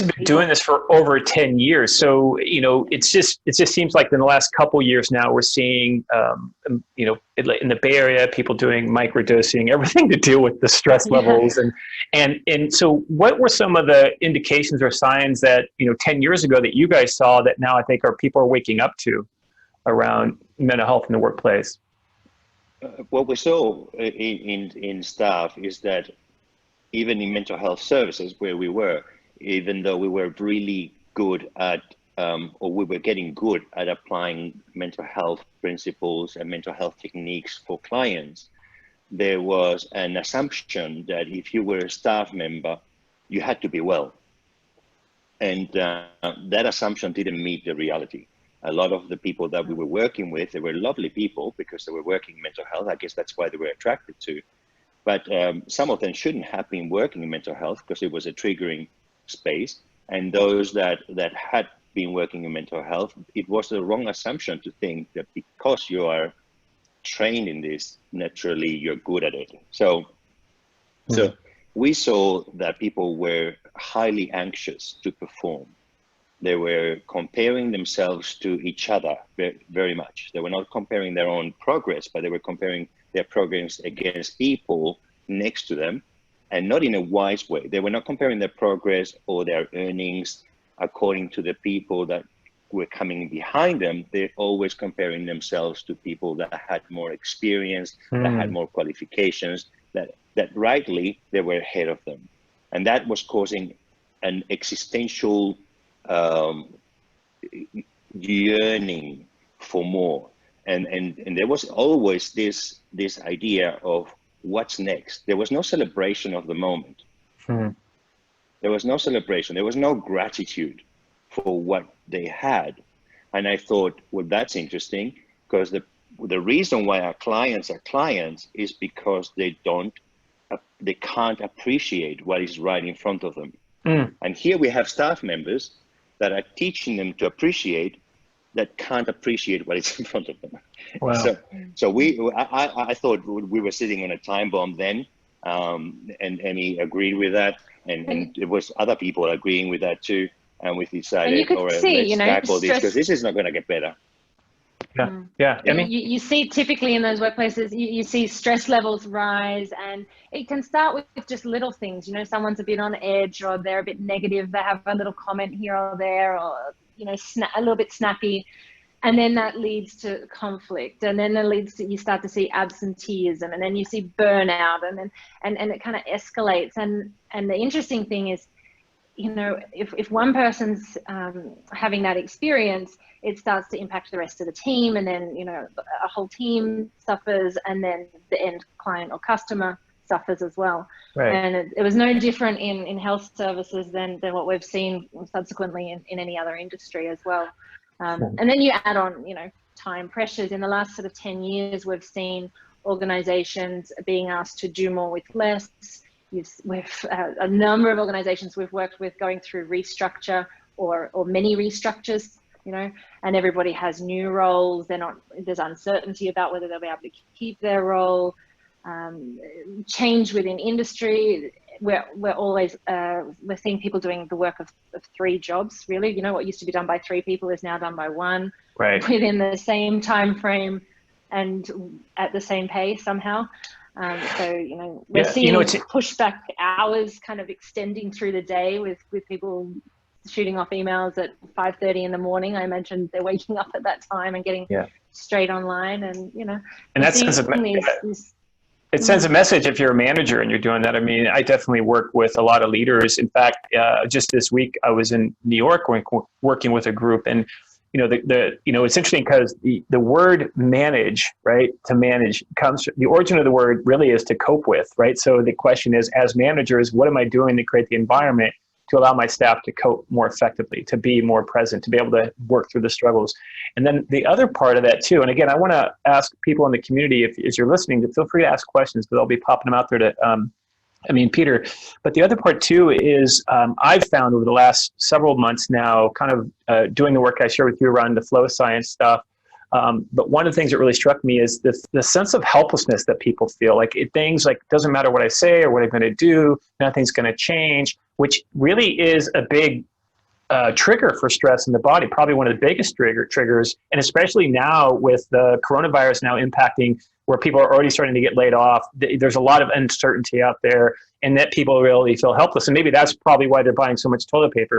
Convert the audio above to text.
have been doing this for over 10 years. So, it just seems like in the last couple years now, we're seeing, in the Bay Area, people doing microdosing, everything to do with the stress levels. And so what were some of the indications or signs that, 10 years ago that you guys saw that now I think people are waking up to around mental health in the workplace? What we saw in staff is that even in mental health services where we were, even though we were really good at, or we were getting good at applying mental health principles and mental health techniques for clients, there was an assumption that if you were a staff member, you had to be well. And that assumption didn't meet the reality. A lot of the people that we were working with, they were lovely people because they were working in mental health. I guess that's why they were attracted to. But some of them shouldn't have been working in mental health because it was a triggering space. And those that had been working in mental health, it was the wrong assumption to think that because you are trained in this, naturally you're good at it. So we saw that people were highly anxious to perform. They were comparing themselves to each other very much. They were not comparing their own progress, but they were comparing their progress against people next to them, and not in a wise way. They were not comparing their progress or their earnings according to the people that were coming behind them. They're always comparing themselves to people that had more experience, that had more qualifications, that rightly they were ahead of them. And that was causing an existential yearning for more. And there was always this idea of what's next. There was no celebration of the moment. There was no celebration. There was no gratitude for what they had. And I thought, well, that's interesting, because the reason why our clients are clients is because they can't appreciate what is right in front of them. And here we have staff members that are teaching them to appreciate that can't appreciate what is in front of them. Wow. So I thought we were sitting on a time bomb then, and Emi agreed with that, and there was other people agreeing with that too, and we decided, let's tackle this because this is not going to get better. Yeah. Emi? You see typically in those workplaces, you see stress levels rise, and it can start with just little things. Someone's a bit on edge, or they're a bit negative. They have a little comment here or there, or a little bit snappy, and then that leads to conflict, and then it leads to, you start to see absenteeism, and then you see burnout, and it kind of escalates. And the interesting thing is, if one person's having that experience, it starts to impact the rest of the team, and then a whole team suffers, and then the end client or customer suffers as well. Right. And it was no different in health services than what we've seen subsequently in any other industry as well. And then you add on, time pressures. In the last sort of 10 years, we've seen organizations being asked to do more with less. We've a number of organizations we've worked with going through restructure or many restructures, and everybody has new roles. There's uncertainty about whether they'll be able to keep their role. Change within industry. We're always we're seeing people doing the work of 3 jobs, really. What used to be done by 3 people is now done by 1, right, within the same time frame and at the same pay somehow. So we're seeing pushback hours kind of extending through the day with people shooting off emails at 5:30 in the morning. I imagine they're waking up at that time and getting straight online, and and that sends a message if you're a manager and you're doing that. I mean, I definitely work with a lot of leaders. In fact, just this week I was in New York working with a group, and it's interesting because the word manage, right, to manage comes, the origin of the word really is to cope with, right? So the question is, as managers, what am I doing to create the environment to allow my staff to cope more effectively, to be more present, to be able to work through the struggles? And then the other part of that too, and again, I want to ask people in the community, if you're listening, to feel free to ask questions, because I'll be popping them out there to Peter. But the other part too is I've found over the last several months now, kind of doing the work I share with you around the flow science stuff. But one of the things that really struck me is the sense of helplessness that people feel. Like things like, doesn't matter what I say or what I'm going to do, nothing's going to change, which really is a big trigger for stress in the body, probably one of the biggest triggers. And especially now with the coronavirus now impacting where people are already starting to get laid off, there's a lot of uncertainty out there, and that people really feel helpless. And maybe that's probably why they're buying so much toilet paper.